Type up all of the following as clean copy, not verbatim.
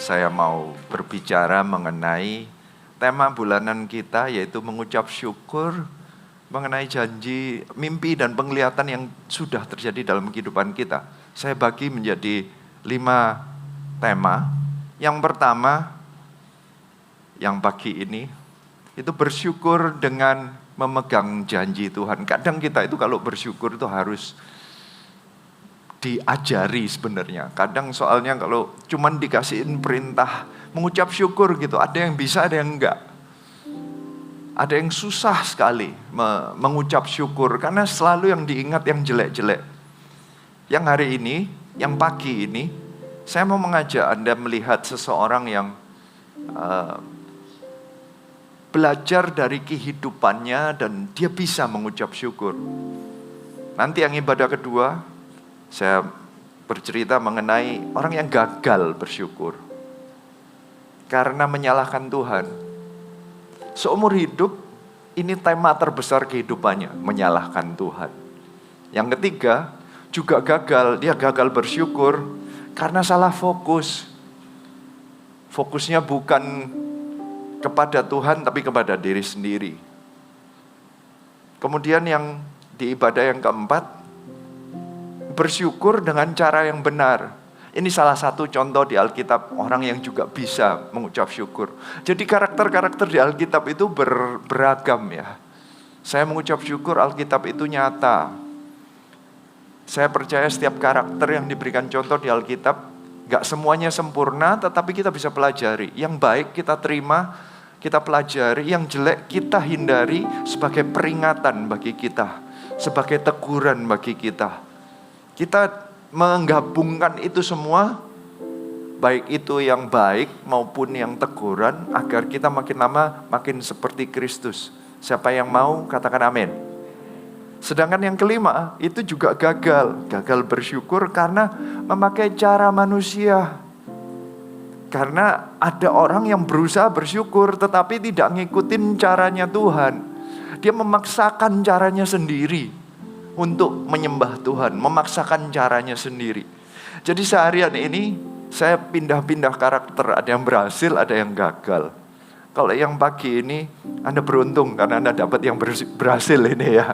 saya mau berbicara mengenai tema bulanan kita, yaitu mengucap syukur mengenai janji, mimpi, dan penglihatan yang sudah terjadi dalam kehidupan kita. Saya bagi menjadi 5 tema. Yang pertama, yang pagi ini, itu bersyukur dengan memegang janji Tuhan. Kadang kita itu kalau bersyukur itu harus diajari sebenarnya. Kadang soalnya kalau cuman dikasihin perintah mengucap syukur gitu, ada yang bisa, ada yang enggak. Ada yang susah sekali mengucap syukur karena selalu yang diingat yang jelek-jelek. Yang hari ini, yang pagi ini, saya mau mengajak Anda melihat seseorang yang belajar dari kehidupannya dan dia bisa mengucap syukur. Nanti yang ibadah kedua, saya bercerita mengenai orang yang gagal bersyukur karena menyalahkan Tuhan. Seumur hidup, ini tema terbesar kehidupannya, menyalahkan Tuhan. Yang ketiga, juga gagal. Dia gagal bersyukur karena salah fokus. Fokusnya bukan kepada Tuhan, tapi kepada diri sendiri. Kemudian yang di ibadah yang keempat, bersyukur dengan cara yang benar. Ini salah satu contoh di Alkitab orang yang juga bisa mengucap syukur. Jadi karakter-karakter di Alkitab itu beragam ya. Saya mengucap syukur, Alkitab itu nyata. Saya percaya setiap karakter yang diberikan contoh di Alkitab, gak semuanya sempurna, tetapi kita bisa pelajari. Yang baik kita terima, kita pelajari. Yang jelek kita hindari sebagai peringatan bagi kita, sebagai teguran bagi kita. Kita menggabungkan itu semua, baik itu yang baik maupun yang teguran, agar kita makin lama makin seperti Kristus. Siapa yang mau katakan amin. Sedangkan yang kelima itu juga gagal bersyukur karena memakai cara manusia. Karena ada orang yang berusaha bersyukur tetapi tidak ngikutin caranya Tuhan. Dia memaksakan caranya sendiri untuk menyembah Tuhan, memaksakan caranya sendiri. Jadi seharian ini saya pindah-pindah karakter, ada yang berhasil, ada yang gagal. Kalau yang pagi ini Anda beruntung karena Anda dapat yang berhasil ini ya.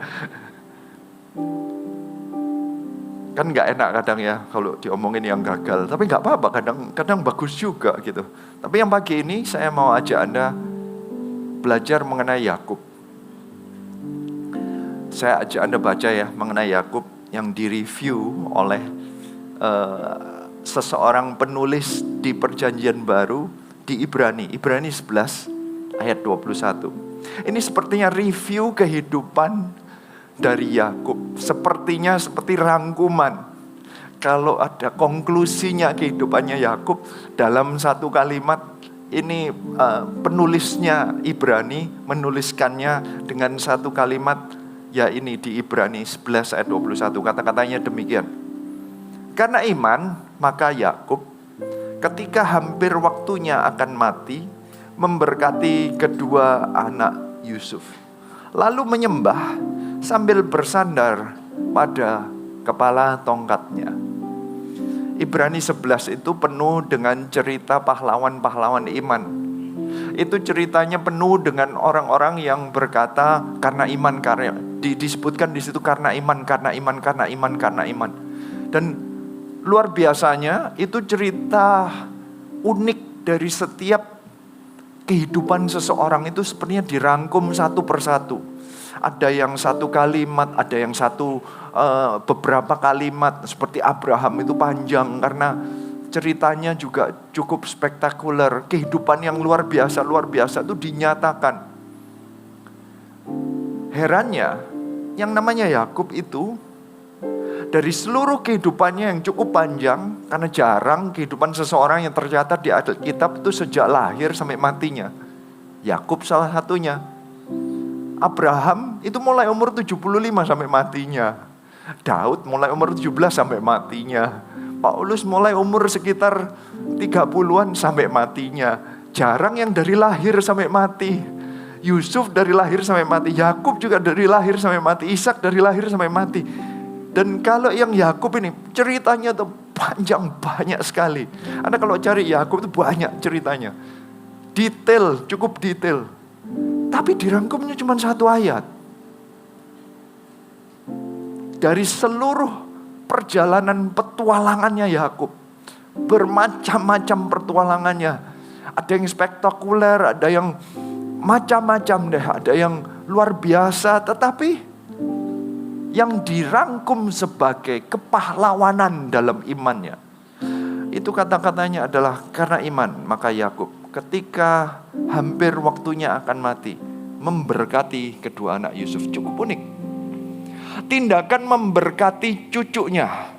Kan gak enak kadang ya kalau diomongin yang gagal, tapi gak apa-apa, kadang bagus juga gitu. Tapi yang pagi ini saya mau ajak Anda belajar mengenai Yakub. Saya ajak Anda baca ya mengenai Yakub yang direview oleh seseorang penulis di Perjanjian Baru di Ibrani 11 ayat 21. Ini sepertinya review kehidupan dari Yakub. Sepertinya seperti rangkuman. Kalau ada konklusinya kehidupannya Yakub dalam satu kalimat, ini penulisnya Ibrani menuliskannya dengan satu kalimat. Ya ini di Ibrani 11 ayat 21, kata-katanya demikian. Karena iman, maka Yakub ketika hampir waktunya akan mati, memberkati kedua anak Yusuf. Lalu menyembah sambil bersandar pada kepala tongkatnya. Ibrani 11 itu penuh dengan cerita pahlawan-pahlawan iman. Itu ceritanya penuh dengan orang-orang yang berkata karena iman, karena disebutkan di situ karena iman. Dan luar biasanya itu cerita unik dari setiap kehidupan seseorang itu sepertinya dirangkum satu persatu. Ada yang satu kalimat, ada yang beberapa kalimat. Seperti Abraham itu panjang karena ceritanya juga cukup spektakuler. Kehidupan yang luar biasa itu dinyatakan. Herannya, yang namanya Yakub itu dari seluruh kehidupannya yang cukup panjang, karena jarang kehidupan seseorang yang tercatat di Alkitab itu sejak lahir sampai matinya. Yakub salah satunya. Abraham itu mulai umur 75 sampai matinya. Daud mulai umur 17 sampai matinya. Paulus mulai umur sekitar 30-an sampai matinya. Jarang yang dari lahir sampai mati. Yusuf dari lahir sampai mati. Yakub juga dari lahir sampai mati. Ishak dari lahir sampai mati. Dan kalau yang Yakub ini ceritanya tuh panjang, banyak sekali. Anda kalau cari Yakub itu banyak ceritanya. Detail, cukup detail. Tapi dirangkumnya cuma 1 ayat. Dari seluruh perjalanan petualangannya Yakub, bermacam-macam petualangannya. Ada yang spektakuler, ada yang macam-macam deh, ada yang luar biasa, tetapi yang dirangkum sebagai kepahlawanan dalam imannya, itu kata-katanya adalah karena iman, maka Yakub ketika hampir waktunya akan mati, memberkati kedua anak Yusuf. Cukup unik. Tindakan memberkati cucunya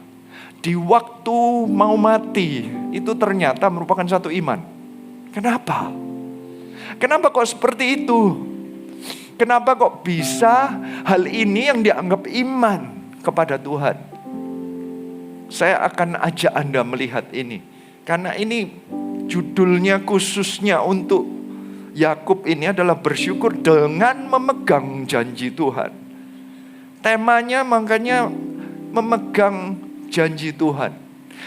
di waktu mau mati itu ternyata merupakan satu iman. Kenapa? Kenapa kok seperti itu? Kenapa kok bisa hal ini yang dianggap iman kepada Tuhan? Saya akan ajak Anda melihat ini. Karena ini judulnya khususnya untuk Yakub ini adalah bersyukur dengan memegang janji Tuhan. Temanya makanya memegang janji Tuhan.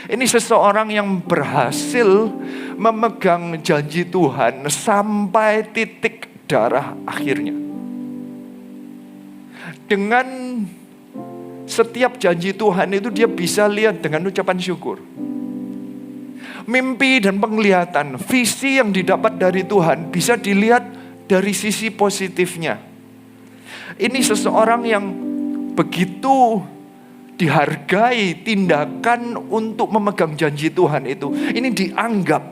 Ini seseorang yang berhasil memegang janji Tuhan sampai titik darah akhirnya. Dengan setiap janji Tuhan itu dia bisa lihat dengan ucapan syukur. Mimpi dan penglihatan, visi yang didapat dari Tuhan bisa dilihat dari sisi positifnya. Ini seseorang yang begitu dihargai tindakan untuk memegang janji Tuhan itu. Ini dianggap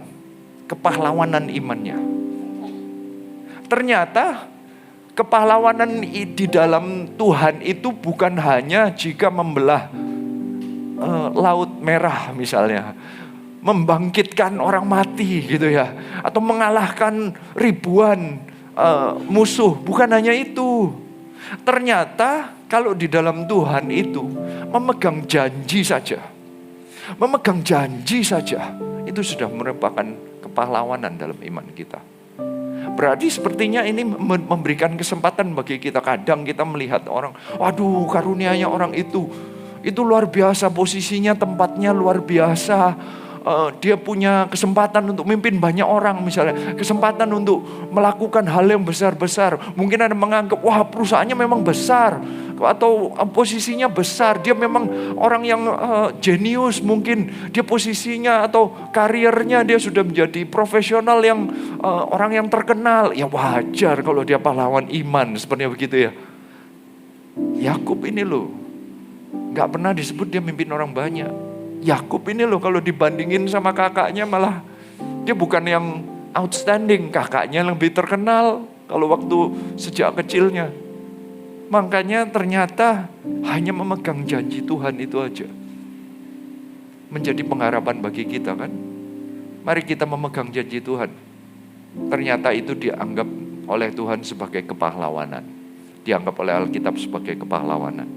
kepahlawanan imannya. Ternyata kepahlawanan di dalam Tuhan itu bukan hanya jika membelah laut merah misalnya, membangkitkan orang mati gitu ya, atau mengalahkan ribuan musuh. Bukan hanya itu. Ternyata kalau di dalam Tuhan itu memegang janji saja, itu sudah merupakan kepahlawanan dalam iman kita. Berarti sepertinya ini memberikan kesempatan bagi kita. Kadang kita melihat orang, waduh karunianya orang itu luar biasa, posisinya, tempatnya luar biasa. Dia punya kesempatan untuk memimpin banyak orang misalnya, kesempatan untuk melakukan hal yang besar-besar. Mungkin ada menganggap, wah perusahaannya memang besar, atau posisinya besar, dia memang orang yang jenius, mungkin dia posisinya atau karirnya dia sudah menjadi profesional yang orang yang terkenal. Ya wajar kalau dia pahlawan iman, sepertinya begitu ya. Yakub ini loh, gak pernah disebut dia mimpin orang banyak. Yakub ini loh kalau dibandingin sama kakaknya malah dia bukan yang outstanding, kakaknya lebih terkenal kalau waktu sejak kecilnya. Makanya ternyata hanya memegang janji Tuhan itu aja menjadi pengharapan bagi kita kan. Mari kita memegang janji Tuhan. Ternyata itu dianggap oleh Tuhan sebagai kepahlawanan. Dianggap oleh Alkitab sebagai kepahlawanan.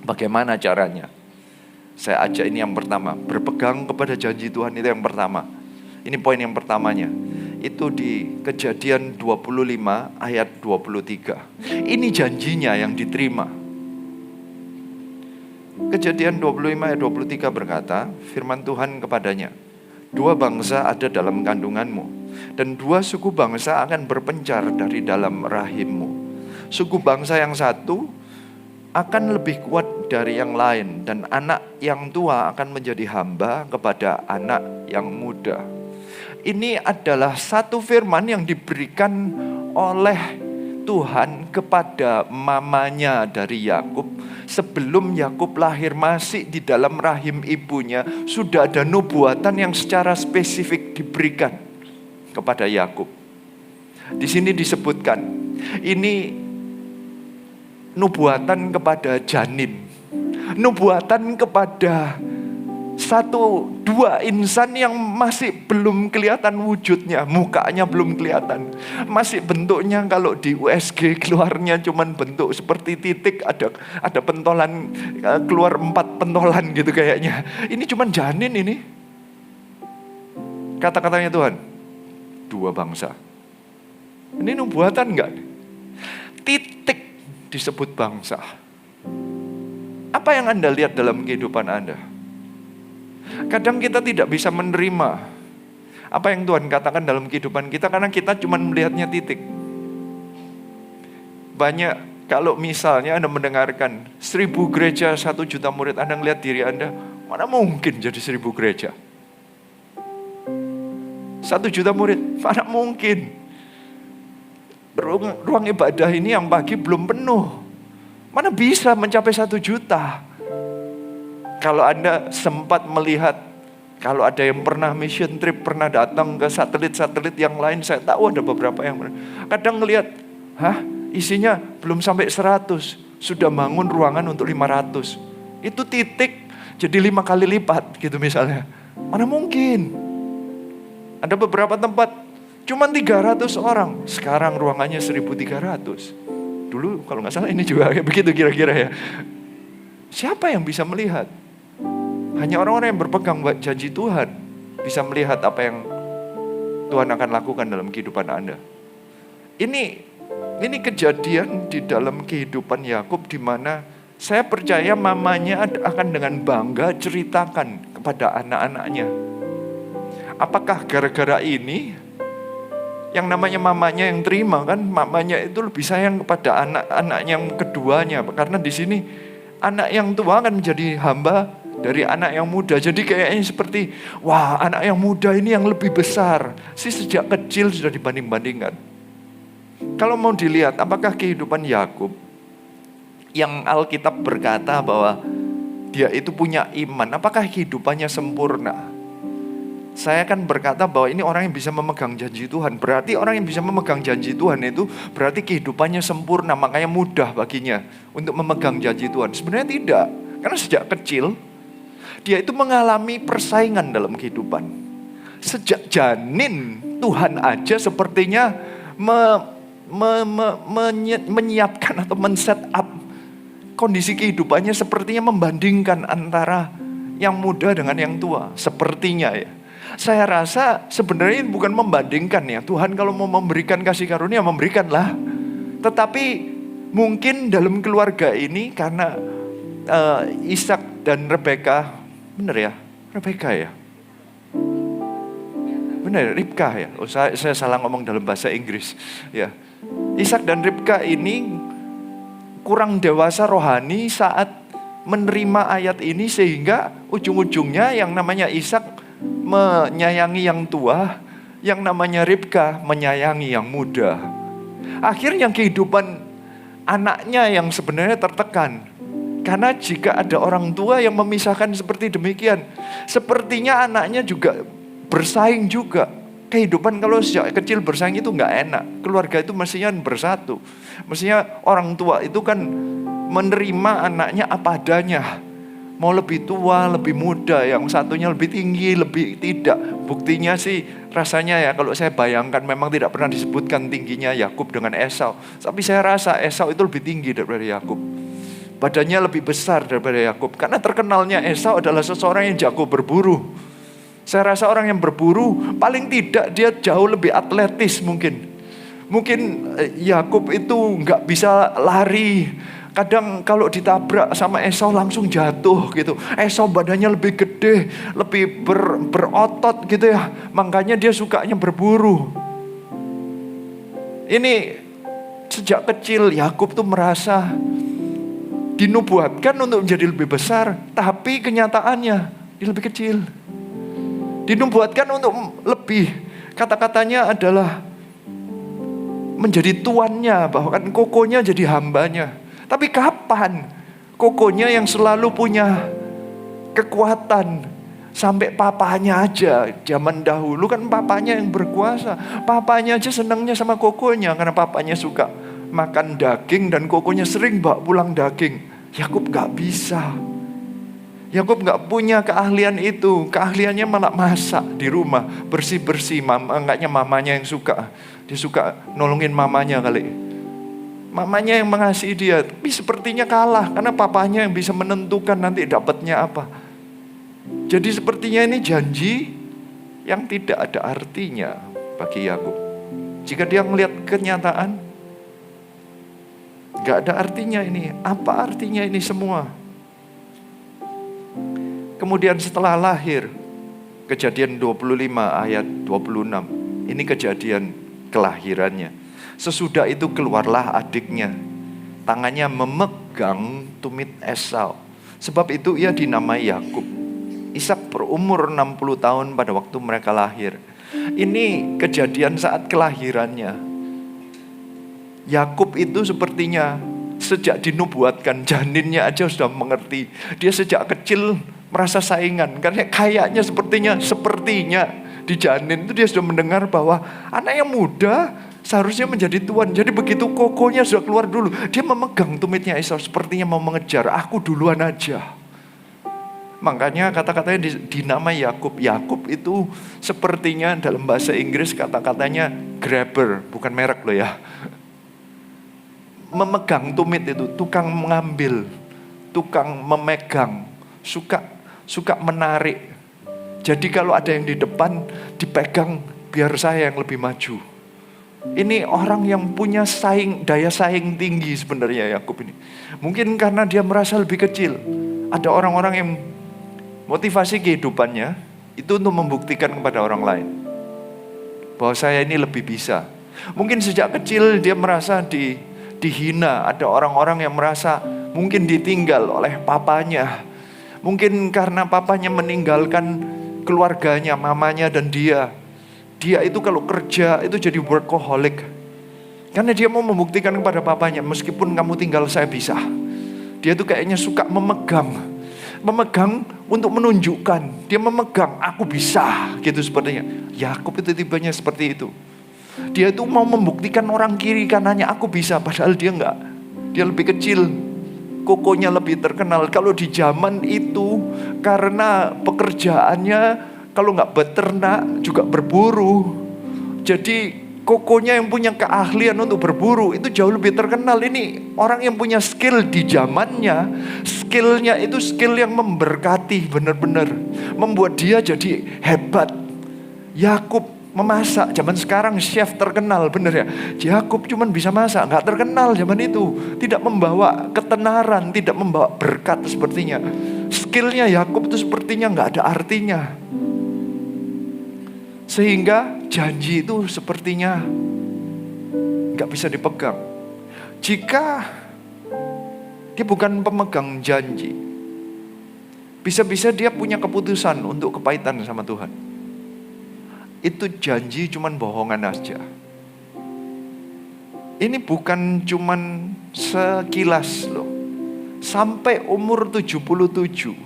Bagaimana caranya? Saya ajak ini yang pertama, berpegang kepada janji Tuhan itu yang pertama. Ini poin yang pertamanya. Itu di Kejadian 25 ayat 23. Ini janjinya yang diterima. Kejadian 25 ayat 23 berkata, firman Tuhan kepadanya, 2 bangsa ada dalam kandunganmu, dan 2 suku bangsa akan berpencar dari dalam rahimmu. Suku bangsa yang satu akan lebih kuat dari yang lain, dan anak yang tua akan menjadi hamba kepada anak yang muda. Ini adalah satu firman yang diberikan oleh Tuhan kepada mamanya dari Yakub. Sebelum Yakub lahir, masih di dalam rahim ibunya, sudah ada nubuatan yang secara spesifik diberikan kepada Yakub. Di sini disebutkan, ini nubuatan kepada janin, nubuatan kepada 1-2 insan yang masih belum kelihatan wujudnya, mukanya belum kelihatan, masih bentuknya kalau di USG keluarnya cuman bentuk seperti titik, ada pentolan, keluar 4 pentolan gitu kayaknya. Ini cuman janin ini. Kata-katanya Tuhan, 2 bangsa. Ini nubuatan enggak? Titik disebut bangsa. Apa yang Anda lihat dalam kehidupan Anda? Kadang kita tidak bisa menerima apa yang Tuhan katakan dalam kehidupan kita karena kita cuma melihatnya titik. Banyak, kalau misalnya Anda mendengarkan 1000 gereja, 1 juta murid, Anda melihat diri Anda, mana mungkin jadi 1000 gereja? 1 juta murid, mana mungkin? Ruang ibadah ini yang pagi belum penuh. Mana bisa mencapai 1 juta? Kalau Anda sempat melihat, kalau ada yang pernah mission trip, pernah datang ke satelit-satelit yang lain, saya tahu ada beberapa yang kadang ngelihat, isinya belum sampai 100, sudah bangun ruangan untuk 500. Itu titik, jadi 5 kali lipat gitu misalnya. Mana mungkin? Ada beberapa tempat, cuma 300 orang, sekarang ruangannya 1300. Dulu kalau nggak salah ini juga kayak begitu kira-kira ya. Siapa yang bisa melihat? Hanya orang-orang yang berpegang janji Tuhan bisa melihat apa yang Tuhan akan lakukan dalam kehidupan Anda. Ini kejadian di dalam kehidupan Yakub di mana saya percaya mamanya akan dengan bangga ceritakan kepada anak-anaknya. Apakah gara-gara ini yang namanya mamanya yang terima kan, mamanya itu lebih sayang kepada anak-anak yang keduanya karena di sini anak yang tua akan menjadi hamba dari anak yang muda. Jadi kayaknya seperti, wah anak yang muda ini yang lebih besar. Sejak kecil sudah dibanding-bandingkan. Kalau mau dilihat apakah kehidupan Yakub yang Alkitab berkata bahwa dia itu punya iman, apakah kehidupannya sempurna? Saya kan berkata bahwa ini orang yang bisa memegang janji Tuhan. Berarti orang yang bisa memegang janji Tuhan itu berarti kehidupannya sempurna, makanya mudah baginya untuk memegang janji Tuhan. Sebenarnya tidak, karena sejak kecil dia itu mengalami persaingan dalam kehidupan. Sejak janin Tuhan aja sepertinya menyiapkan atau men-set up kondisi kehidupannya, sepertinya membandingkan antara yang muda dengan yang tua. Sepertinya ya. Saya rasa sebenarnya bukan membandingkan ya. Tuhan kalau mau memberikan kasih karunia memberikanlah. Tetapi mungkin dalam keluarga ini karena Ishak dan Rebeka, benar ya? Rebeka ya? Benar, Ribka ya? Oh, saya salah ngomong dalam bahasa Inggris. Ya, Ishak dan Ribka ini kurang dewasa rohani saat menerima ayat ini sehingga ujung-ujungnya yang namanya Ishak menyayangi yang tua, yang namanya Ribka menyayangi yang muda. Akhirnya kehidupan anaknya yang sebenarnya tertekan. Karena jika ada orang tua yang memisahkan seperti demikian, sepertinya anaknya juga bersaing juga. Kehidupan kalau sejak kecil bersaing itu nggak enak. Keluarga itu mestinya bersatu. Mestinya orang tua itu kan menerima anaknya apa adanya. Mau lebih tua, lebih muda, yang satunya lebih tinggi, lebih tidak. Buktinya sih rasanya ya kalau saya bayangkan memang tidak pernah disebutkan tingginya Yakub dengan Esau. Tapi saya rasa Esau itu lebih tinggi daripada Yakub. Badannya lebih besar daripada Yakub. Karena terkenalnya Esau adalah seseorang yang jago berburu. Saya rasa orang yang berburu paling tidak dia jauh lebih atletis mungkin. Mungkin Yakub itu nggak bisa lari. Kadang kalau ditabrak sama Esau langsung jatuh gitu. Esau badannya lebih gede, lebih berotot gitu ya. Makanya dia sukanya berburu. Ini sejak kecil Yakub tuh merasa dinubuatkan untuk menjadi lebih besar, tapi kenyataannya dia lebih kecil. Dinubuatkan untuk lebih, kata-katanya adalah menjadi tuannya, bahkan kokonya jadi hambanya. Tapi kapan kokonya yang selalu punya kekuatan, sampai papanya aja, zaman dahulu kan papanya yang berkuasa. Papanya aja senangnya sama kokonya, karena papanya suka makan daging dan kokonya sering bawa pulang daging. Yakub gak bisa. Yakub gak punya keahlian itu. Keahliannya malah masak di rumah, bersih-bersih. Enggaknya mamanya yang suka. Dia suka nolongin mamanya kali. Mamanya yang mengasihi dia, tapi sepertinya kalah karena papanya yang bisa menentukan nanti dapatnya apa. Jadi sepertinya ini janji yang tidak ada artinya bagi Yakub. Jika dia melihat kenyataan, gak ada artinya ini. Apa artinya ini semua? Kemudian setelah lahir, Kejadian 25 ayat 26. Ini kejadian kelahirannya. Sesudah itu keluarlah adiknya, tangannya memegang tumit Esau. Sebab itu ia dinamai Yakub. Ishak berumur 60 tahun pada waktu mereka lahir. Ini kejadian saat kelahirannya. Yakub itu sepertinya sejak dinubuatkan, janinnya aja sudah mengerti. Dia sejak kecil merasa saingan, karena kayaknya sepertinya di janin itu dia sudah mendengar bahwa anak yang muda seharusnya menjadi tuan. Jadi begitu kokonya sudah keluar dulu, dia memegang tumitnya Esau, sepertinya mau mengejar, aku duluan aja. Makanya kata-katanya dinamai Yakub. Yakub itu sepertinya dalam bahasa Inggris kata-katanya grabber, bukan merek loh ya. Memegang tumit itu, tukang mengambil, tukang memegang, suka menarik. Jadi kalau ada yang di depan dipegang, biar saya yang lebih maju. Ini orang yang punya daya saing tinggi sebenarnya Yakub ini. Mungkin karena dia merasa lebih kecil. Ada orang-orang yang motivasi kehidupannya itu untuk membuktikan kepada orang lain bahwa saya ini lebih bisa. Mungkin sejak kecil dia merasa dihina. Ada orang-orang yang merasa mungkin ditinggal oleh papanya. Mungkin karena papanya meninggalkan keluarganya, mamanya dan dia itu kalau kerja itu jadi workaholic. Karena dia mau membuktikan kepada papanya, meskipun kamu tinggal saya bisa. Dia tuh kayaknya suka memegang untuk menunjukkan. Dia memegang, aku bisa, gitu sepertinya. Yakub itu tibanya seperti itu. Dia itu mau membuktikan orang kiri kanannya, aku bisa, padahal dia enggak. Dia lebih kecil, kokonya lebih terkenal. Kalau di zaman itu, karena pekerjaannya kalau enggak beternak juga berburu. Jadi kokonya yang punya keahlian untuk berburu itu jauh lebih terkenal. Ini orang yang punya skill di zamannya. Skillnya itu skill yang memberkati, benar-benar membuat dia jadi hebat. Yakub memasak, zaman sekarang chef terkenal, benar ya. Yakub cuman bisa masak, nggak terkenal zaman itu. Tidak membawa ketenaran, tidak membawa berkat sepertinya. Skillnya Yakub itu sepertinya nggak ada artinya. Sehingga janji itu sepertinya gak bisa dipegang. Jika dia bukan pemegang janji, bisa-bisa dia punya keputusan untuk kepahitan sama Tuhan. Itu janji cuman bohongan aja. Ini bukan cuman sekilas loh. Sampai umur 77,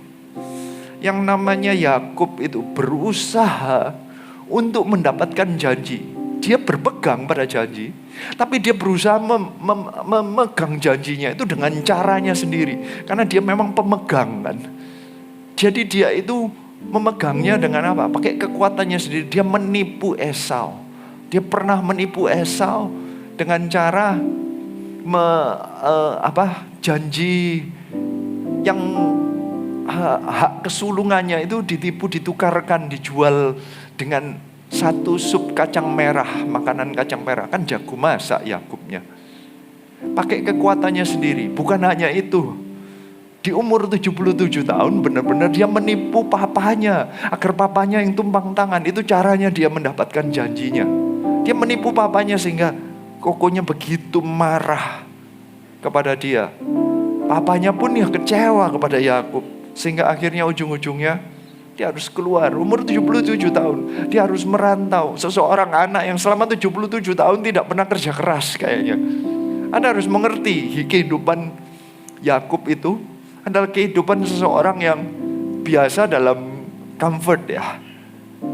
yang namanya Yakub itu berusaha untuk mendapatkan janji. Dia berpegang pada janji, tapi dia berusaha memegang janjinya itu dengan caranya sendiri. Karena dia memang pemegang kan. Jadi dia itu memegangnya dengan apa? Pakai kekuatannya sendiri. Dia menipu Esau. Dia pernah menipu Esau dengan cara janji yang hak kesulungannya itu ditipu, ditukarkan, dijual dengan satu sup kacang merah, makanan kacang merah. Kan jago masak Yakubnya. Pakai kekuatannya sendiri. Bukan hanya itu. Di umur 77 tahun benar-benar dia menipu papanya. Agar papanya yang tumpang tangan. Itu caranya dia mendapatkan janjinya. Dia menipu papanya sehingga kokonya begitu marah kepada dia. Papanya pun ya kecewa kepada Yakub. Sehingga akhirnya ujung-ujungnya dia harus keluar, umur 77 tahun. Dia harus merantau. Seseorang anak yang selama 77 tahun tidak pernah kerja keras kayaknya. Anda harus mengerti kehidupan Yakub itu adalah kehidupan seseorang yang biasa dalam comfort ya.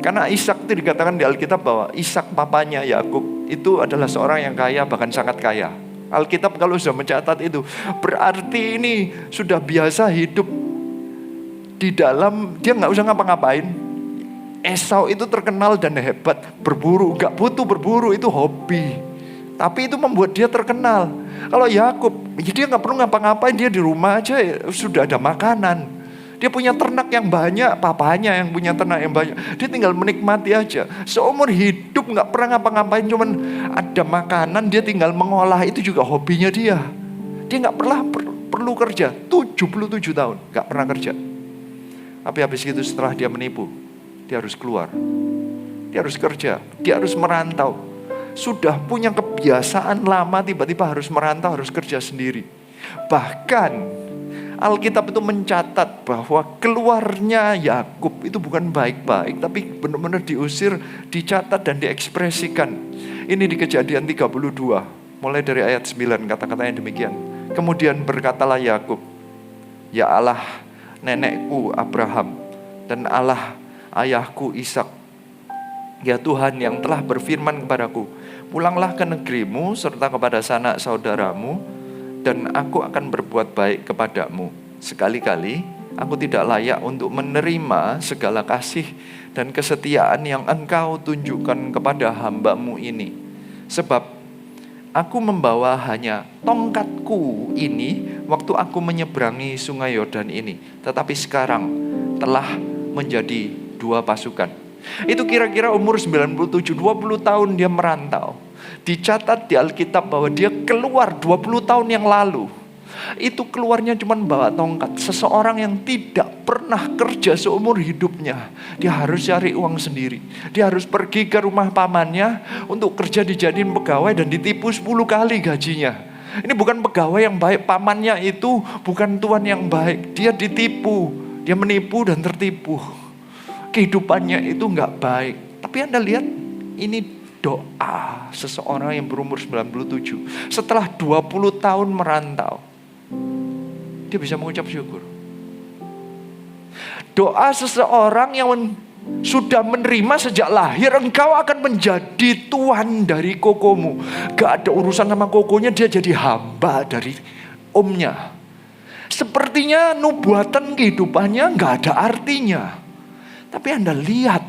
Karena Ishak itu dikatakan di Alkitab bahwa Ishak papanya Yakub itu adalah seorang yang kaya, bahkan sangat kaya. Alkitab kalau sudah mencatat itu, berarti ini sudah biasa hidup di dalam, dia gak usah ngapa-ngapain. Esau itu terkenal dan hebat berburu, gak butuh berburu, itu hobi. Tapi itu membuat dia terkenal. Kalau Yakub, dia gak perlu ngapa-ngapain, dia di rumah aja sudah ada makanan. Dia punya ternak yang banyak, papanya yang punya ternak yang banyak. Dia tinggal menikmati aja. Seumur hidup gak pernah ngapa-ngapain, cuman ada makanan, dia tinggal mengolah, itu juga hobinya dia. Dia gak pernah perlu kerja, 77 tahun gak pernah kerja. Tapi habis itu setelah dia menipu, dia harus keluar. Dia harus kerja, dia harus merantau. Sudah punya kebiasaan lama, tiba-tiba harus merantau, harus kerja sendiri. Bahkan Alkitab itu mencatat bahwa keluarnya Yakub itu bukan baik-baik, tapi benar-benar diusir, dicatat dan diekspresikan. Ini di Kejadian 32, mulai dari ayat 9, kata-katanya demikian. Kemudian berkatalah Yakub, ya Allah nenekku Abraham dan Allah ayahku Ishak, ya Tuhan yang telah berfirman kepadaku, pulanglah ke negerimu serta kepada sanak saudaramu, dan aku akan berbuat baik kepadamu. Sekali-kali aku tidak layak untuk menerima segala kasih dan kesetiaan yang engkau tunjukkan kepada hamba-Mu ini. Sebab aku membawa hanya tongkatku ini waktu aku menyeberangi sungai Yordan ini. Tetapi sekarang telah menjadi 2 pasukan. Itu kira-kira umur 97, 20 tahun dia merantau. Dicatat di Alkitab bahwa dia keluar 20 tahun yang lalu. Itu keluarnya cuma bawa tongkat. Seseorang yang tidak pernah kerja seumur hidupnya, dia harus cari uang sendiri. Dia harus pergi ke rumah pamannya untuk kerja, dijadiin pegawai dan ditipu 10 kali gajinya. Ini bukan pegawai yang baik, pamannya itu bukan tuan yang baik. Dia ditipu, dia menipu dan tertipu. Kehidupannya itu gak baik. Tapi Anda lihat, ini doa seseorang yang berumur 97. Setelah 20 tahun merantau, dia bisa mengucap syukur. Doa seseorang yang sudah menerima sejak lahir, engkau akan menjadi tuan dari kokomu. Gak ada urusan sama kokonya, dia jadi hamba dari omnya. Sepertinya nubuatan kehidupannya gak ada artinya. Tapi Anda lihat,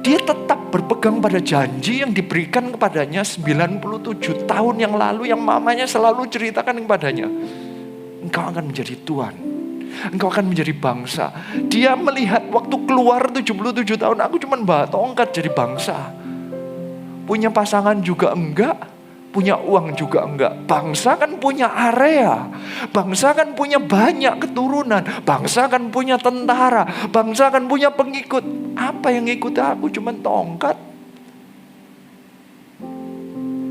dia tetap berpegang pada janji yang diberikan kepadanya 97 tahun yang lalu, yang mamanya selalu ceritakan kepadanya. Engkau akan menjadi tuan, engkau akan menjadi bangsa. Dia melihat waktu keluar 77 tahun, aku cuma bawa tongkat jadi bangsa. Punya pasangan juga enggak, punya uang juga enggak. Bangsa kan punya area, bangsa kan punya banyak keturunan, bangsa kan punya tentara, bangsa kan punya pengikut. Apa yang ikut aku? Cuma tongkat.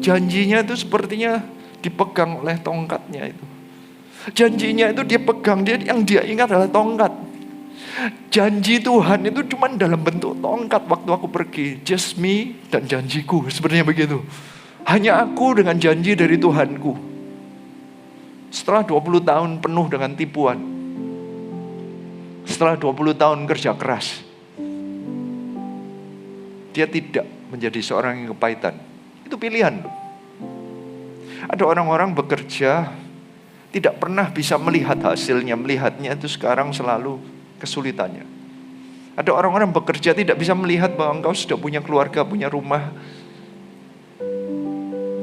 Janjinya itu sepertinya dipegang oleh tongkatnya itu. Janjinya itu dia pegang, yang dia ingat adalah tongkat. Janji Tuhan itu cuma dalam bentuk tongkat waktu aku pergi. Just me dan janjiku, sebenarnya begitu. Hanya aku dengan janji dari Tuhanku. Setelah 20 tahun penuh dengan tipuan, setelah 20 tahun kerja keras, dia tidak menjadi seorang yang kepahitan. Itu pilihan. Ada orang-orang bekerja tidak pernah bisa melihat hasilnya, melihatnya itu sekarang selalu kesulitannya. Ada orang-orang bekerja tidak bisa melihat bahwa engkau sudah punya keluarga, punya rumah.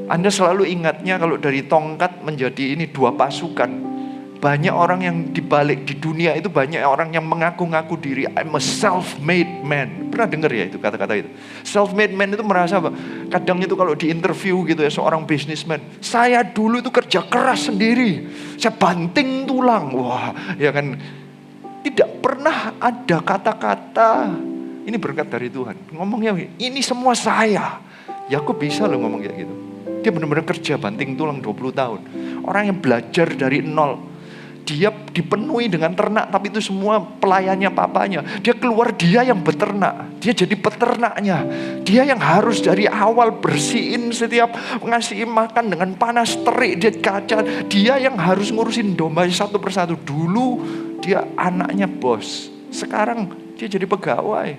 Anda selalu ingatnya kalau dari tongkat menjadi ini 2 pasukan. Banyak orang yang dibalik di dunia itu, banyak orang yang mengaku-ngaku diri, I'm a self-made man. Pernah dengar ya itu kata-kata itu? Self-made man itu merasa apa? Kadang itu kalau di interview gitu ya, seorang businessman, saya dulu itu kerja keras sendiri, saya banting tulang. Wah, ya kan, tidak pernah ada kata-kata ini berkat dari Tuhan. Ngomongnya ini semua saya. Yakub bisa loh ngomong kayak gitu. Dia benar-benar kerja banting tulang 20 tahun. Orang yang belajar dari nol. Dia dipenuhi dengan ternak, tapi itu semua pelayannya papanya. Dia keluar, dia yang beternak. Dia jadi peternaknya. Dia yang harus dari awal bersihin setiap, ngasih makan dengan panas terik, dia kaca. Dia yang harus ngurusin domba satu persatu. Dulu dia anaknya bos. Sekarang dia jadi pegawai.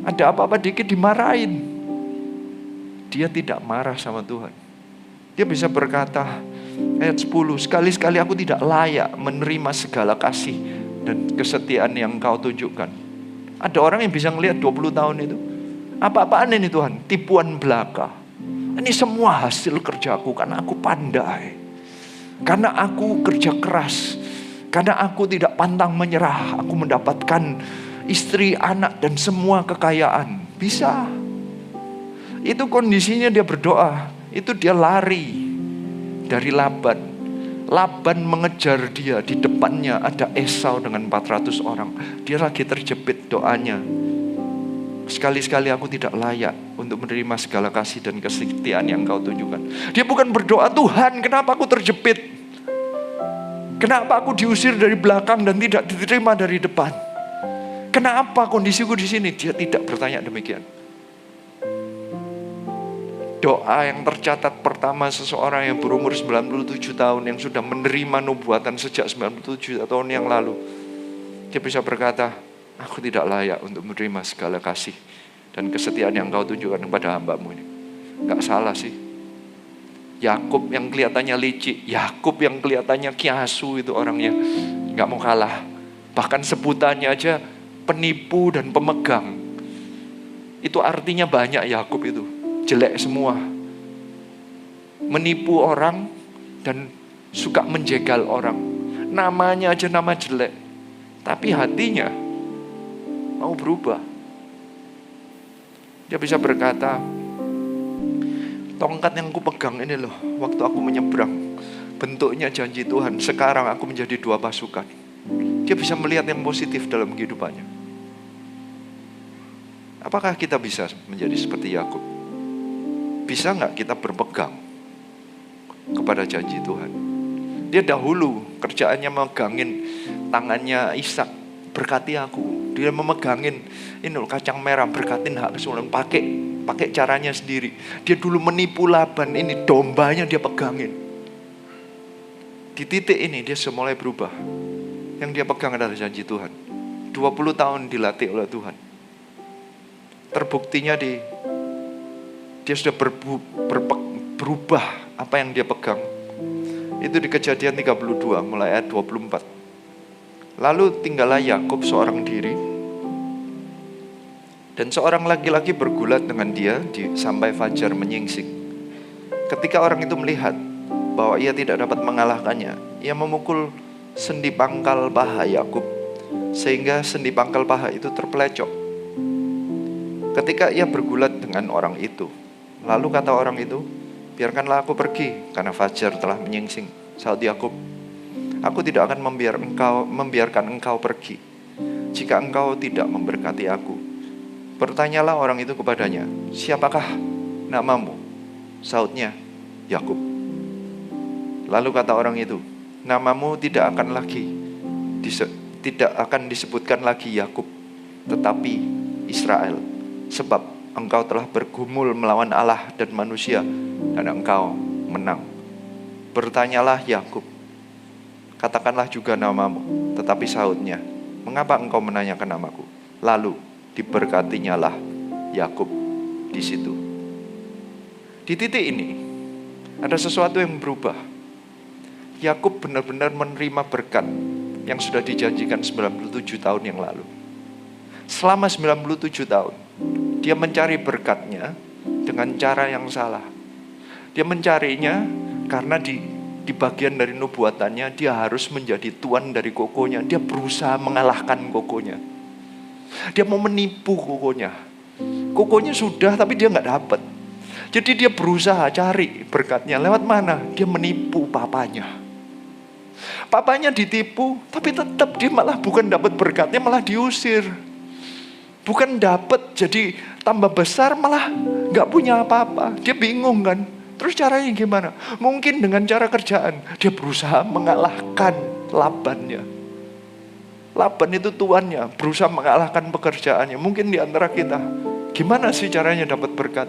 Ada apa-apa dikit dimarahin. Dia tidak marah sama Tuhan. Dia bisa berkata, ayat 10, sekali-sekali aku tidak layak menerima segala kasih dan kesetiaan yang Kau tunjukkan. Ada orang yang bisa ngelihat 20 tahun itu. Apa-apaan ini Tuhan? Tipuan belaka. Ini semua hasil kerjaku karena aku pandai. Karena aku kerja keras. Karena aku tidak pantang menyerah. Aku mendapatkan istri, anak dan semua kekayaan. Bisa. Itu kondisinya dia berdoa. Itu dia lari dari Laban. Laban mengejar dia, di depannya ada Esau dengan 400 orang. Dia lagi terjepit doanya. Sekali-sekali aku tidak layak untuk menerima segala kasih dan kesetiaan yang Kau tunjukkan. Dia bukan berdoa, Tuhan kenapa aku terjepit? Kenapa aku diusir dari belakang dan tidak diterima dari depan? Kenapa kondisiku di sini? Dia tidak bertanya demikian. Doa yang tercatat pertama seseorang yang berumur 97 tahun yang sudah menerima nubuatan sejak 97 tahun yang lalu. Dia bisa berkata, aku tidak layak untuk menerima segala kasih dan kesetiaan yang Kau tunjukkan kepada hamba-Mu ini. Gak salah sih. Yakub yang kelihatannya licik, Yakub yang kelihatannya kiasu itu orangnya, gak mau kalah. Bahkan sebutannya aja penipu dan pemegang. Itu artinya banyak Yakub itu. Jelek semua. Menipu orang dan suka menjegal orang. Namanya aja nama jelek. Tapi hatinya mau berubah. Dia bisa berkata, tongkat yang ku pegang ini loh, waktu aku menyeberang, bentuknya janji Tuhan. Sekarang aku menjadi 2 pasukan. Dia bisa melihat yang positif dalam kehidupannya. Apakah kita bisa menjadi seperti Yakub? Bisa gak kita berpegang kepada janji Tuhan? Dia dahulu kerjaannya megangin tangannya Ishak, berkati aku. Dia memegangin ini loh, kacang merah, berkatin hak kesulungan, pakai caranya sendiri. Dia dulu menipu Laban, ini dombanya dia pegangin. Di titik ini dia mulai berubah. Yang dia pegang adalah janji Tuhan. 20 tahun dilatih oleh Tuhan. Terbuktinya dia sudah berubah apa yang dia pegang. Itu di Kejadian 32 mulai ayat 24. Lalu tinggallah Yakub seorang diri, dan seorang laki-laki bergulat dengan dia sampai fajar menyingsing. Ketika orang itu melihat bahwa ia tidak dapat mengalahkannya, ia memukul sendi pangkal paha Yakub sehingga sendi pangkal paha itu terpelecok. Ketika ia bergulat dengan orang itu, lalu kata orang itu, biarkanlah aku pergi karena fajar telah menyingsing. Saud Yakub, aku tidak akan membiarkan engkau pergi jika engkau tidak memberkati aku. Bertanyalah orang itu kepadanya, siapakah namamu? Saudnya, Yakub. Lalu kata orang itu, namamu tidak akan disebutkan lagi Yakub, tetapi Israel, sebab engkau telah bergumul melawan Allah dan manusia, dan engkau menang. Bertanyalah Yakub, katakanlah juga namamu, tetapi Saudnya, mengapa engkau menanyakan namaku? Lalu diberkatinya lah Yakub di situ. Di titik ini ada sesuatu yang berubah. Yakub benar-benar menerima berkat yang sudah dijanjikan 97 tahun yang lalu. Selama 97 tahun dia mencari berkatnya dengan cara yang salah. Dia mencarinya karena di bagian dari nubuatannya dia harus menjadi tuan dari kokonya. Dia berusaha mengalahkan kokonya. Dia mau menipu kokonya. Kokonya sudah tapi dia gak dapat. Jadi dia berusaha cari berkatnya lewat mana? Dia menipu papanya. Papanya ditipu, tapi tetap dia malah bukan dapat berkatnya, malah diusir. Bukan dapat jadi tambah besar, malah gak punya apa-apa. Dia bingung kan? Terus caranya gimana? Mungkin dengan cara kerjaan. Dia berusaha mengalahkan Labannya. Laban itu tuannya, berusaha mengalahkan pekerjaannya. Mungkin di antara kita, gimana sih caranya dapat berkat?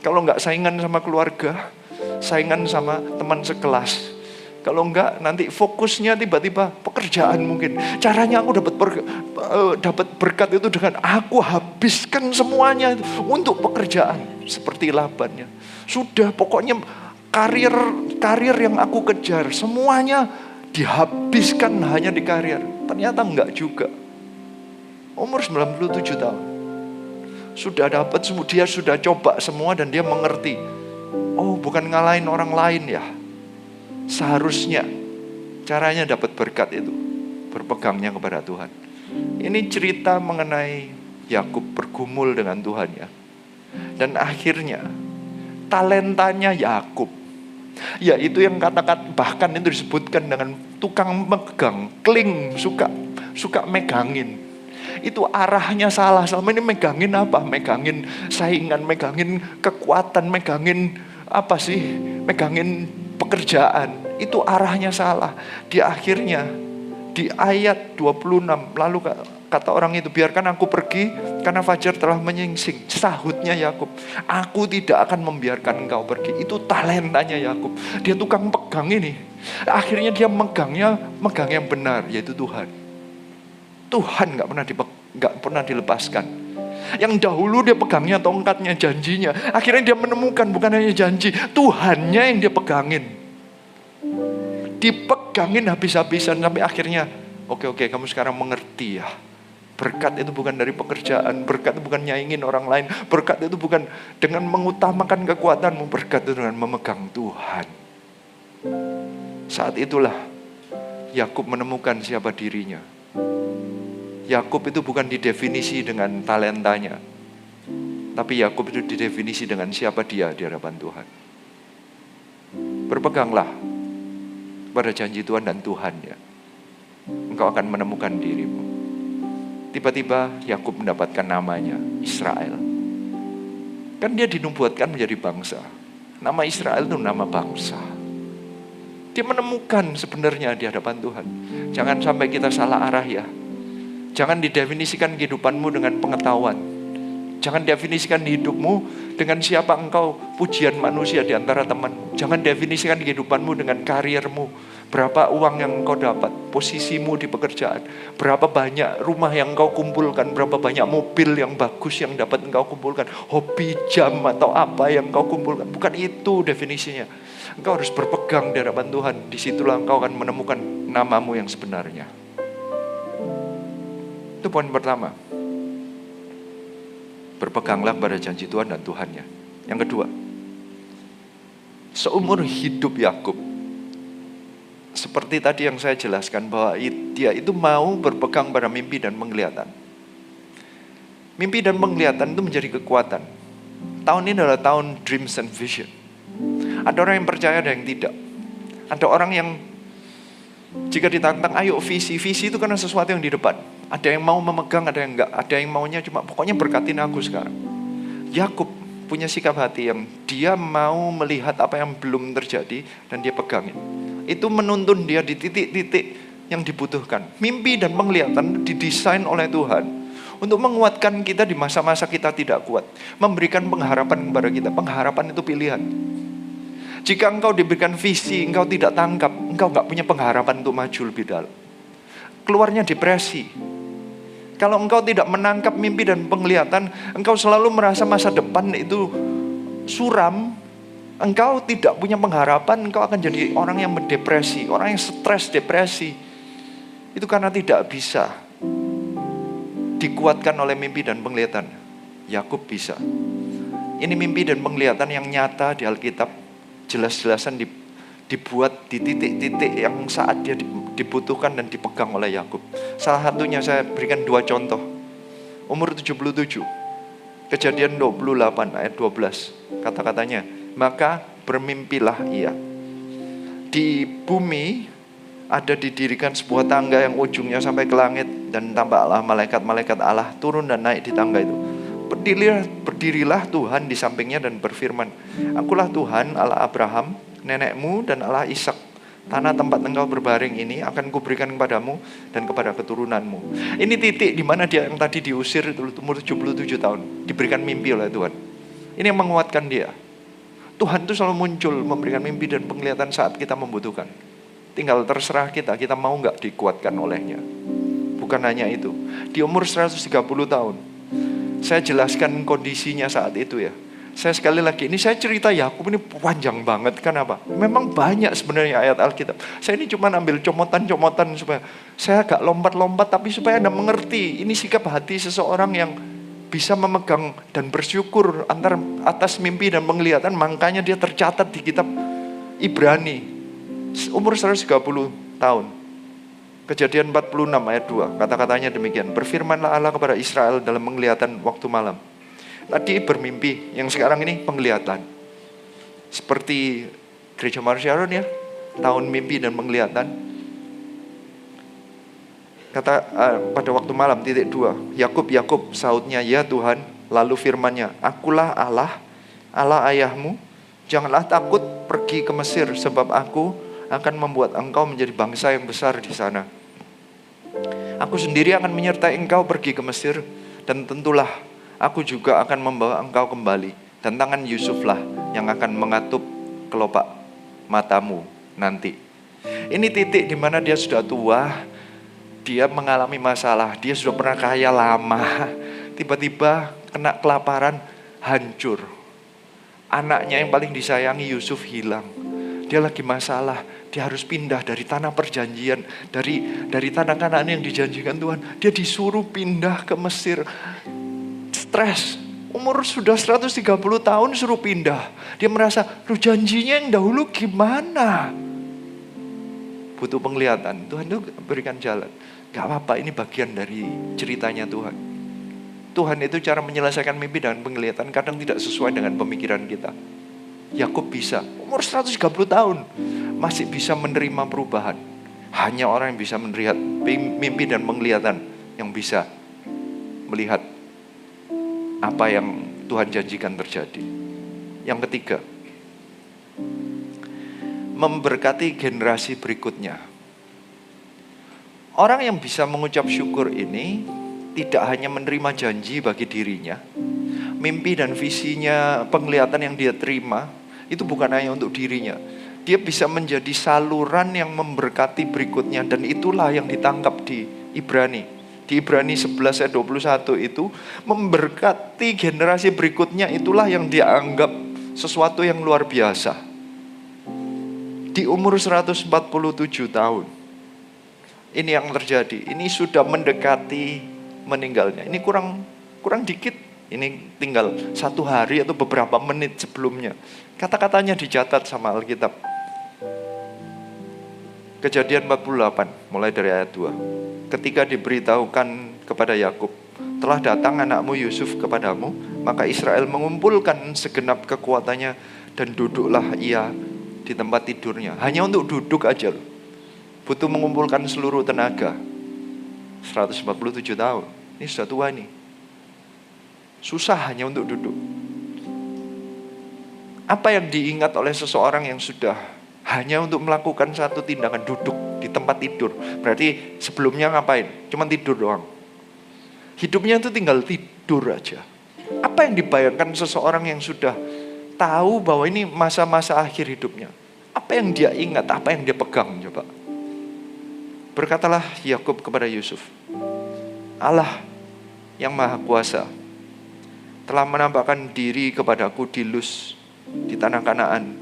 Kalau gak saingan sama keluarga, saingan sama teman sekelas. Kalau enggak, nanti fokusnya tiba-tiba pekerjaan mungkin. Caranya aku dapat berkat itu dengan aku habiskan semuanya untuk pekerjaan. Seperti Labannya. Sudah pokoknya karir yang aku kejar, semuanya dihabiskan hanya di karir. Ternyata enggak juga. Umur 97 tahun. Sudah dapat, dia sudah coba semua dan dia mengerti. Oh, bukan ngalahin orang lain ya. Seharusnya caranya dapat berkat itu berpegangnya kepada Tuhan. Ini cerita mengenai Yakub bergumul dengan Tuhan ya. Dan akhirnya talentanya Yakub Ya itu yang katakan bahkan itu disebutkan dengan tukang megang, kling, suka megangin. Itu arahnya salah. Selama ini megangin apa? Megangin saingan, megangin kekuatan, megangin apa sih? Megangin pekerjaan. Itu arahnya salah. Di akhirnya di ayat 26 lalu kata orang itu, biarkan aku pergi karena fajar telah menyingsing. Sahutnya Yakub, aku tidak akan membiarkan engkau pergi. Itu talentanya Yakub. Dia tukang pegang ini. Akhirnya dia megang yang benar, yaitu Tuhan. Tuhan nggak pernah dilepaskan. Yang dahulu dia pegangnya tongkatnya, janjinya. Akhirnya dia menemukan bukan hanya janji, Tuhannya yang dia pegangin. Dipegangin habis-habisan sampai akhirnya, oke, kamu sekarang mengerti ya. Berkat itu bukan dari pekerjaan, berkat itu bukan nyaingin orang lain, berkat itu bukan dengan mengutamakan kekuatanmu, berkat itu dengan memegang Tuhan. Saat itulah Yakub menemukan siapa dirinya. Yakub itu bukan didefinisi dengan talentanya, tapi Yakub itu didefinisi dengan siapa dia di hadapan Tuhan. Berpeganglah pada janji Tuhan dan Tuhannya, engkau akan menemukan dirimu. Tiba-tiba Yakub mendapatkan namanya Israel. Kan dia dinubuatkan menjadi bangsa. Nama Israel itu nama bangsa. Dia menemukan sebenarnya di hadapan Tuhan. Jangan sampai kita salah arah ya. Jangan didefinisikan kehidupanmu dengan pengetahuan. Jangan definisikan hidupmu dengan siapa engkau, pujian manusia di antara temanmu. Jangan definisikan kehidupanmu dengan karirmu. Berapa uang yang engkau dapat, posisimu di pekerjaan, berapa banyak rumah yang engkau kumpulkan, berapa banyak mobil yang bagus yang dapat engkau kumpulkan, hobi jam atau apa yang engkau kumpulkan. Bukan itu definisinya. Engkau harus berpegang di hadapan Tuhan. Disitulah engkau akan menemukan namamu yang sebenarnya. Itu poin pertama. Berpeganglah pada janji Tuhan dan Tuhannya. Yang kedua, seumur hidup Yakub, seperti tadi yang saya jelaskan bahwa dia itu mau berpegang pada mimpi dan penglihatan. Mimpi dan penglihatan itu menjadi kekuatan. Tahun ini adalah tahun dreams and vision. Ada orang yang percaya, ada yang tidak. Ada orang yang jika ditantang, ayo visi itu karena sesuatu yang di depan. Ada yang mau memegang, ada yang enggak. Ada yang maunya cuma pokoknya berkatin aku sekarang. Yakub punya sikap hati yang dia mau melihat apa yang belum terjadi dan dia pegangin. Itu menuntun dia di titik-titik yang dibutuhkan. Mimpi dan penglihatan didesain oleh Tuhan untuk menguatkan kita di masa-masa kita tidak kuat. Memberikan pengharapan kepada kita. Pengharapan itu pilihan. Jika engkau diberikan visi, engkau tidak tangkap, engkau gak punya pengharapan untuk maju lebih dalam. Keluarnya depresi. Kalau engkau tidak menangkap mimpi dan penglihatan, engkau selalu merasa masa depan itu suram. Engkau tidak punya pengharapan, engkau akan jadi orang yang mendepresi, orang yang stres, depresi. Itu karena tidak bisa dikuatkan oleh mimpi dan penglihatan. Yakub bisa. Ini mimpi dan penglihatan yang nyata di Alkitab. Jelas-jelasan dibuat di titik-titik yang saat dia dibutuhkan dan dipegang oleh Yakub. Salah satunya saya berikan 2 contoh. Umur 77. Kejadian 28 ayat 12. Kata-katanya, maka bermimpilah ia. Di bumi ada didirikan sebuah tangga yang ujungnya sampai ke langit, dan tampaklah malaikat-malaikat Allah turun dan naik di tangga itu. Berdirilah Tuhan di sampingnya dan berfirman, akulah Tuhan Allah Abraham, nenekmu dan Allah Ishak. Tanah tempat engkau berbaring ini akan kuberikan kepadamu dan kepada keturunanmu. Ini titik di mana dia yang tadi diusir itu umur 77 tahun. Diberikan mimpi oleh Tuhan. Ini yang menguatkan dia. Tuhan itu selalu muncul memberikan mimpi dan penglihatan saat kita membutuhkan. Tinggal terserah kita mau gak dikuatkan olehnya. Bukan hanya itu. Di umur 130 tahun. Saya jelaskan kondisinya saat itu ya. Saya sekali lagi, ini saya cerita Yakub ini panjang banget. Kenapa? Memang banyak sebenarnya ayat Alkitab. Saya ini cuma ambil comotan-comotan supaya saya agak lompat-lompat, tapi supaya Anda mengerti. Ini sikap hati seseorang yang bisa memegang dan bersyukur atas mimpi dan penglihatan. Makanya dia tercatat di kitab Ibrani. Umur 130 tahun. Kejadian 46 ayat 2. Kata-katanya demikian. Berfirmanlah Allah kepada Israel dalam penglihatan waktu malam. Tadi bermimpi, yang sekarang ini penglihatan. Seperti Gereja Marsharon ya, tahun mimpi dan penglihatan. Kata pada waktu malam, 2, Yakub, Yakub, sautnya, ya Tuhan. Lalu firman-Nya, akulah Allah, Allah ayahmu. Janganlah takut pergi ke Mesir, sebab aku akan membuat engkau menjadi bangsa yang besar di sana. Aku sendiri akan menyertai engkau pergi ke Mesir, dan tentulah aku juga akan membawa engkau kembali. Dan tangan Yusuflah yang akan mengatup kelopak matamu nanti. Ini titik di mana dia sudah tua, dia mengalami masalah, dia sudah pernah kaya lama, tiba-tiba kena kelaparan, hancur. Anaknya yang paling disayangi Yusuf hilang. Dia lagi masalah, dia harus pindah dari tanah perjanjian, dari tanah Kanaan yang dijanjikan Tuhan. Dia disuruh pindah ke Mesir. Stres, umur sudah 130 tahun suruh pindah. Dia merasa, lu janjinya yang dahulu gimana? Butuh penglihatan, Tuhan itu berikan jalan. Gak apa-apa, ini bagian dari ceritanya Tuhan. Tuhan itu cara menyelesaikan mimpi dengan penglihatan kadang tidak sesuai dengan pemikiran kita. Yakub bisa, umur 130 tahun masih bisa menerima perubahan. Hanya orang yang bisa melihat mimpi dan penglihatan yang bisa melihat apa yang Tuhan janjikan terjadi. Yang ketiga, memberkati generasi berikutnya. Orang yang bisa mengucap syukur ini tidak hanya menerima janji bagi dirinya, mimpi dan visinya, penglihatan yang dia terima itu bukan hanya untuk dirinya. Dia bisa menjadi saluran yang memberkati berikutnya, dan itulah yang ditangkap di Ibrani. Di Ibrani 11 ayat 21 itu, memberkati generasi berikutnya itulah yang dia anggap sesuatu yang luar biasa. Di umur 147 tahun, ini yang terjadi. Ini sudah mendekati meninggalnya. Ini kurang dikit. Ini tinggal 1 hari atau beberapa menit sebelumnya. Kata-katanya dicatat sama Alkitab. Kejadian 48, mulai dari ayat 2. Ketika diberitahukan kepada Yakub, telah datang anakmu Yusuf kepadamu, maka Israel mengumpulkan segenap kekuatannya dan duduklah ia di tempat tidurnya. Hanya untuk duduk aja loh. Butuh mengumpulkan seluruh tenaga. 147 tahun. Ini sudah tua nih. Susah hanya untuk duduk. Apa yang diingat oleh seseorang yang sudah hanya untuk melakukan satu tindakan, duduk di tempat tidur? Berarti sebelumnya ngapain? Cuma tidur doang. Hidupnya itu tinggal tidur aja. Apa yang dibayangkan seseorang yang sudah tahu bahwa ini masa-masa akhir hidupnya? Apa yang dia ingat? Apa yang dia pegang? Coba. Berkatalah Yakub kepada Yusuf, Allah yang Maha Kuasa telah menampakkan diri kepadaku di Luz, di tanah Kanaan,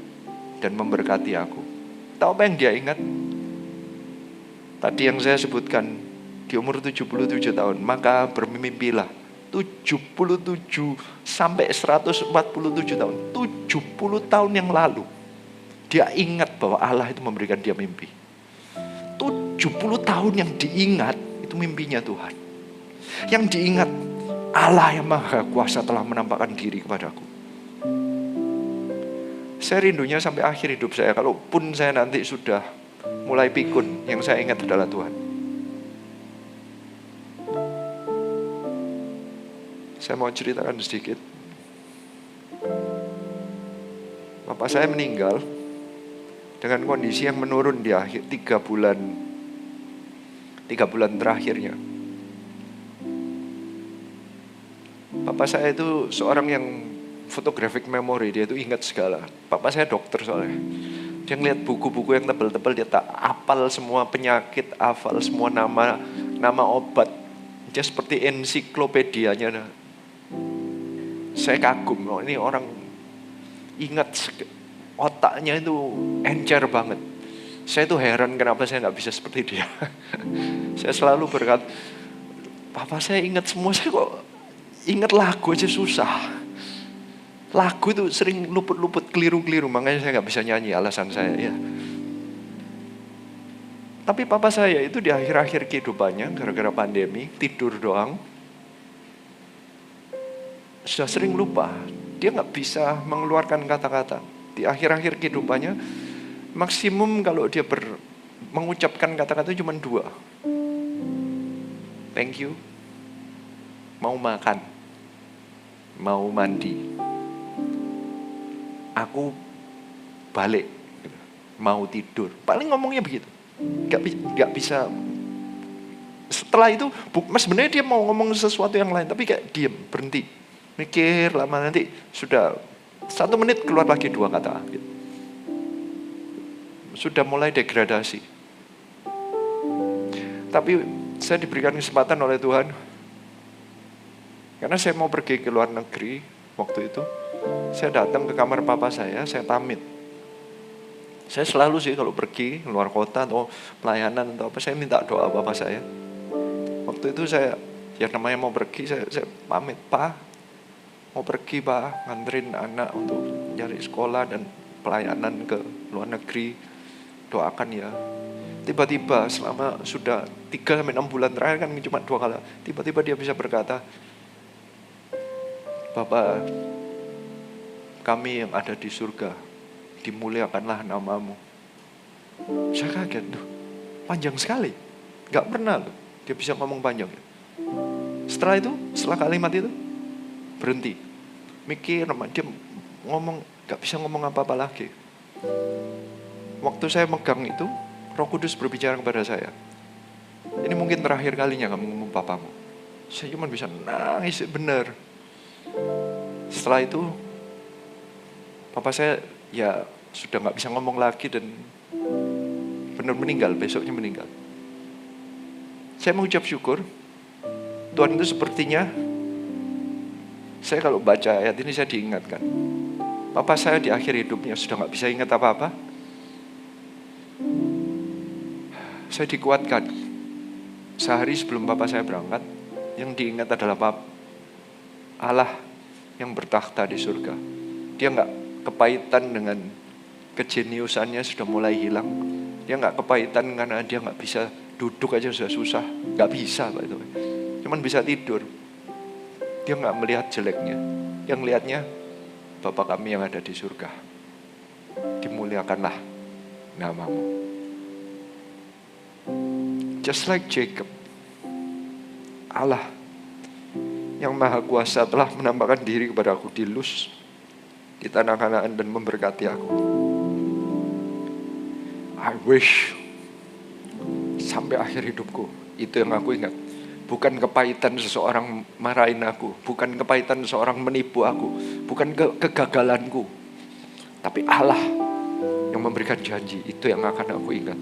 dan memberkati aku. Tahu apa yang dia ingat? Tadi yang saya sebutkan, di umur 77 tahun, maka bermimpilah. 77 sampai 147 tahun, 70 tahun yang lalu, dia ingat bahwa Allah itu memberikan dia mimpi. 70 tahun yang diingat, itu mimpinya Tuhan. Yang diingat, Allah yang Maha Kuasa telah menampakkan diri kepadaku. Saya rindunya sampai akhir hidup saya, kalaupun saya nanti sudah mulai pikun, yang saya ingat adalah Tuhan. Saya mau ceritakan sedikit. Bapak saya meninggal dengan kondisi yang menurun di akhir 3 bulan terakhirnya. Bapak saya itu seorang yang photographic memory, dia itu ingat segala. Bapak saya dokter soalnya. Dia ngeliat buku-buku yang tebal-tebal, dia tak hafal semua penyakit, hafal semua nama obat. Dia seperti ensiklopedianya. Saya kagum, loh, ini orang ingat, otaknya itu encer banget. Saya tuh heran kenapa saya gak bisa seperti dia. Saya selalu berkata, Papa saya ingat semua, saya kok ingat lagu aja susah. Lagu itu sering luput-luput, keliru-keliru, makanya saya gak bisa nyanyi, alasan saya ya. Tapi papa saya itu di akhir-akhir kehidupannya, gara-gara pandemi, tidur doang, sudah sering lupa. Dia gak bisa mengeluarkan kata-kata. Di akhir-akhir kehidupannya, Maksimum kalau dia mengucapkan kata-kata cuma 2. Thank you, mau makan, mau mandi, aku balik, mau tidur. Paling ngomongnya begitu. Gak bisa. Setelah itu, sebenarnya dia mau ngomong sesuatu yang lain, tapi kayak diam, berhenti, mikir lama, nanti sudah 1 menit keluar lagi 2 kata. Gitu. Sudah mulai degradasi. Tapi saya diberikan kesempatan oleh Tuhan, karena saya mau pergi ke luar negeri waktu itu. Saya datang ke kamar papa saya pamit. Saya selalu sih kalau pergi luar kota atau pelayanan atau apa, saya minta doa papa saya. Waktu itu saya, ya namanya mau pergi, saya pamit, Pak, mau pergi Pak, nganterin anak untuk cari sekolah dan pelayanan ke luar negeri, doakan ya. Tiba-tiba selama sudah 3-6 bulan terakhir kan cuma 2 kali, tiba-tiba dia bisa berkata, Bapak, kami yang ada di surga, dimuliakanlah namamu. Saya kaget tuh, panjang sekali, gak pernah loh dia bisa ngomong panjang. Setelah kalimat itu berhenti, mikir, dia ngomong, gak bisa ngomong apa-apa lagi. Waktu saya megang itu, Roh Kudus berbicara kepada saya, ini mungkin terakhir kalinya kamu ngomong papamu. Saya cuma bisa nangis, benar. Setelah itu papa saya ya sudah gak bisa ngomong lagi dan benar meninggal, besoknya meninggal. Saya mengucap syukur, Tuhan itu sepertinya, saya kalau baca ayat ini saya diingatkan, papa saya di akhir hidupnya sudah gak bisa ingat apa-apa. Saya dikuatkan, sehari sebelum papa saya berangkat, yang diingat adalah Allah yang bertakhta di surga. Dia gak kepahitan dengan kejeniusannya sudah mulai hilang. Dia gak kepahitan karena dia gak bisa duduk aja sudah susah, gak bisa Pak itu. Cuman bisa tidur. Dia gak melihat jeleknya. Yang lihatnya, Bapa kami yang ada di surga, dimuliakanlah namamu. Just like Jacob, Allah yang Maha Kuasa telah menampakkan diri kepada aku di Luz, di tanah Kanaan, dan memberkati aku. I wish sampai akhir hidupku itu yang aku ingat. Bukan kepahitan seseorang marahin aku, bukan kepahitan seseorang menipu aku, bukan kegagalanku, tapi Allah yang memberikan janji. Itu yang akan aku ingat.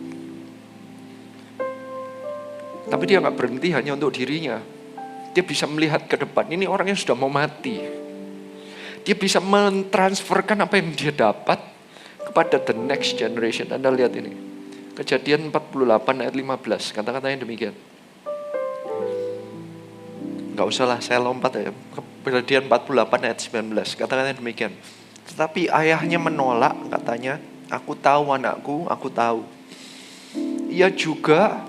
Tapi dia gak berhenti hanya untuk dirinya. Dia bisa melihat ke depan. Ini orang yang sudah mau mati. Dia bisa mentransferkan apa yang dia dapat kepada the next generation. Anda lihat ini, Kejadian 48 ayat 15, kata-katanya demikian. Gak usah lah, saya lompat ya. Kejadian 48 ayat 19, kata-katanya demikian. Tetapi ayahnya menolak, katanya, aku tahu anakku, aku tahu. Ia juga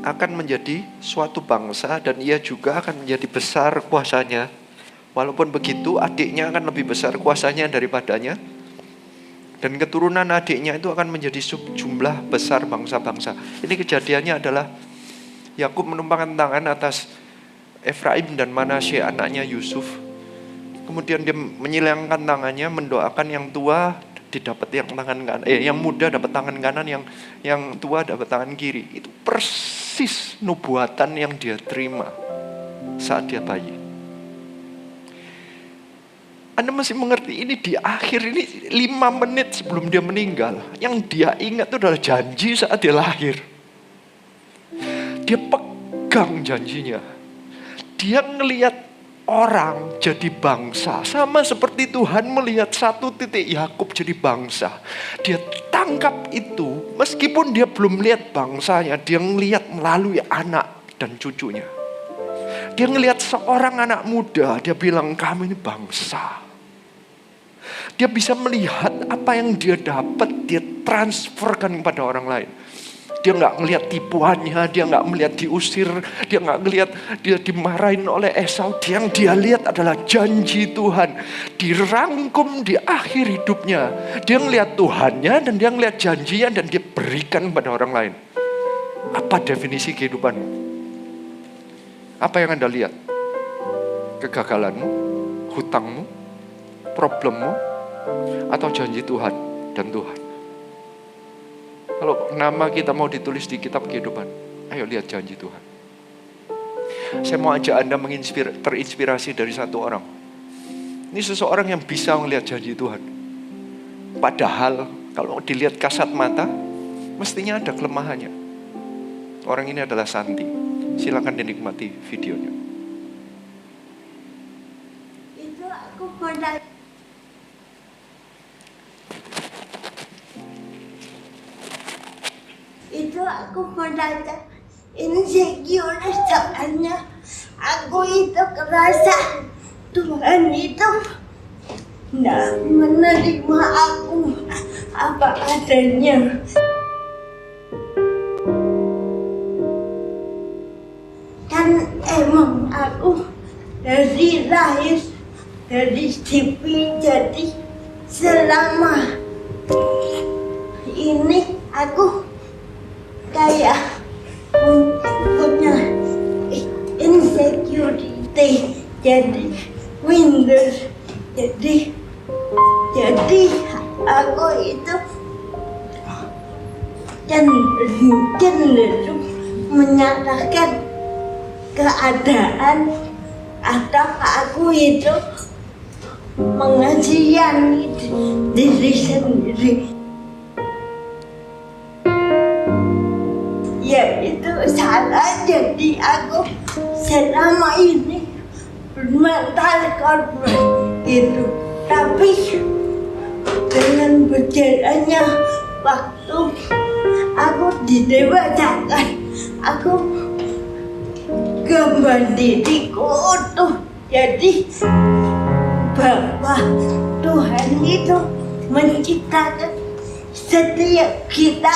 akan menjadi suatu bangsa dan ia juga akan menjadi besar kuasanya. Walaupun begitu, adiknya akan lebih besar kuasanya daripadanya. Dan keturunan adiknya itu akan menjadi jumlah besar bangsa-bangsa. Ini kejadiannya adalah Yakub menumpangkan tangan atas Efraim dan Manasye, anaknya Yusuf. Kemudian dia menyilangkan tangannya, mendoakan yang tua didapat yang tangan kanan, yang muda dapat tangan kanan, yang tua dapat tangan kiri. Itu persis nubuatan yang dia terima saat dia bayi. Anda masih mengerti, ini di akhir ini 5 menit sebelum dia meninggal, yang dia ingat itu adalah janji saat dia lahir. Dia pegang janjinya. Dia ngelihat orang jadi bangsa, sama seperti Tuhan melihat 1 titik Yakub jadi bangsa. Dia tangkap itu, meskipun dia belum lihat bangsanya, dia ngelihat melalui anak dan cucunya. Dia ngelihat seorang anak muda, dia bilang, kamu ini bangsa. Dia bisa melihat apa yang dia dapat, dia transferkan kepada orang lain. Dia nggak ngelihat tipuannya, dia nggak melihat diusir, dia nggak ngelihat dia dimarahin oleh Esau. Yang dia lihat adalah janji Tuhan dirangkum di akhir hidupnya. Dia ngelihat Tuhannya dan dia ngelihat janjinya dan dia berikan kepada orang lain. Apa definisi kehidupanmu? Apa yang Anda lihat? Kegagalanmu, hutangmu, problemmu, atau janji Tuhan dan Tuhan? Kalau nama kita mau ditulis di kitab kehidupan, ayo lihat janji Tuhan. Saya mau ajak Anda terinspirasi dari satu orang. Ini seseorang yang bisa melihat janji Tuhan. Padahal kalau dilihat kasat mata, mestinya ada kelemahannya. Orang ini adalah Santi. Silakan dinikmati videonya. Itu aku pernah. Itu aku merasa insecure soalnya aku itu kerasa Tuhan itu tidak menerima aku apa adanya. Dan emang aku dari lahir dari TV, jadi selama ini aku kayak punya insecurity, jadi minder, jadi aku itu cenderung menyalahkan keadaan atau aku itu mengasihani diri sendiri. Ya itu salah, jadi aku selama ini mental korban itu. Tapi dengan berjalannya waktu aku didewasakan, aku gambar diriku utuh. Jadi bahwa Tuhan itu menciptakan setiap kita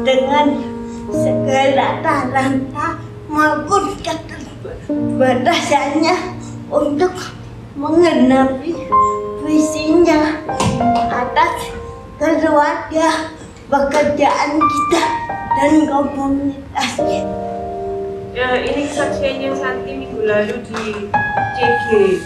dengan segala talenta maupun keterbatasannya untuk mengenapi visinya atas keluarga, pekerjaan kita, dan komunitasnya. Ya, ini kesaksiannya Santi minggu lalu di CG.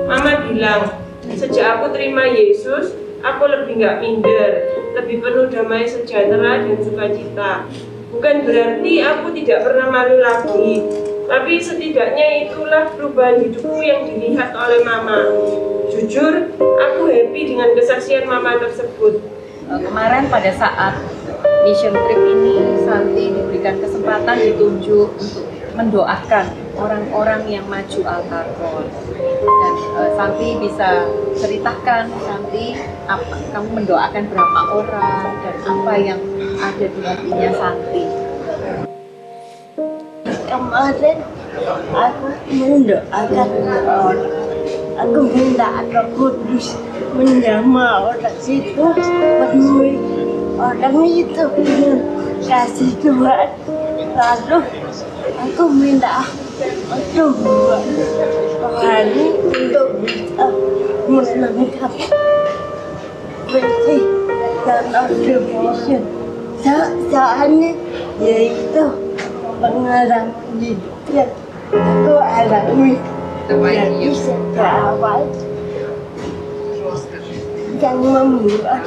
Mama bilang, sejak aku terima Yesus, aku lebih gak minder, lebih penuh damai sejahtera dan sukacita. Bukan berarti aku tidak pernah malu lagi, tapi setidaknya itulah perubahan hidupku yang dilihat oleh Mama. Jujur, aku happy dengan kesaksian Mama tersebut. Kemarin pada saat mission trip ini, Santi diberikan kesempatan ditunjuk untuk mendoakan orang-orang yang maju altar call. Dan Santi bisa ceritakan, Santi, kamu mendoakan berapa orang dan apa yang ada di hatinya Santi. Kemarin aku mendoakan orang. Aku minta Roh Kudus menjamah orang itu, penuhi orang itu dengan kasih Tuhan. Lalu aku minta Tuhan rohani untuk bisa melengkapi visi dan devotion. Soalnya yaitu pengalaman hidup yang aku alami dari sejak awal yang membuat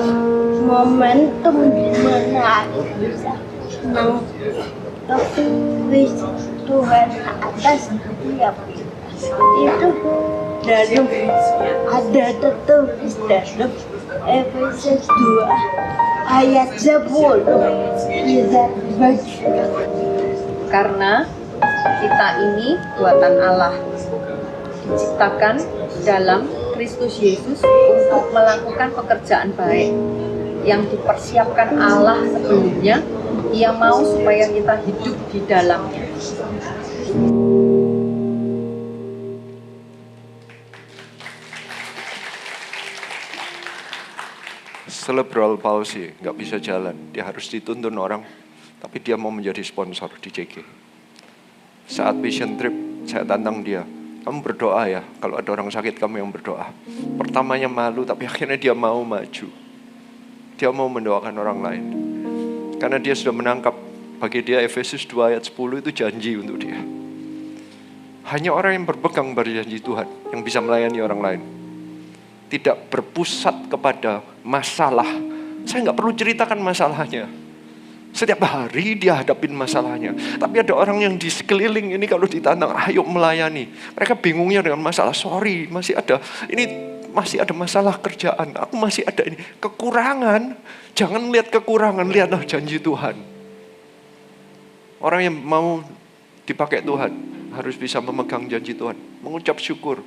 momentum di mana aku bisa menangkap visi Tuhan atas setiap itu. Dalam ada tertulis dalam Efesus 2 ayat 10 bisa dibaca. Karena kita ini buatan Allah, diciptakan dalam Kristus Yesus untuk melakukan pekerjaan baik yang dipersiapkan Allah sebelumnya. Ia mau supaya kita hidup di dalamnya. cerebral palsy, nggak bisa jalan. Dia harus dituntun orang, tapi dia mau menjadi sponsor di JG. Saat mission trip, saya tantang dia, kamu berdoa ya, kalau ada orang sakit kamu yang berdoa. Pertamanya malu, tapi akhirnya dia mau maju. Dia mau mendoakan orang lain. Karena dia sudah menangkap, bagi dia Efesus 2 ayat 10 itu janji untuk dia. Hanya orang yang berpegang pada janji Tuhan yang bisa melayani orang lain. Tidak berpusat kepada masalah. Saya nggak perlu ceritakan masalahnya. Setiap hari dia hadapin masalahnya. Tapi ada orang yang di sekeliling ini kalau ditantang, ayo melayani. Mereka bingungnya dengan masalah, sorry masih ada masalah kerjaan. Aku masih ada ini. Kekurangan. Jangan lihat kekurangan, lihatlah janji Tuhan. Orang yang mau dipakai Tuhan harus bisa memegang janji Tuhan. Mengucap syukur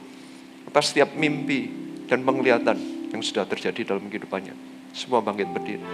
atas setiap mimpi dan penglihatan yang sudah terjadi dalam kehidupannya. Semua bangkit berdiri.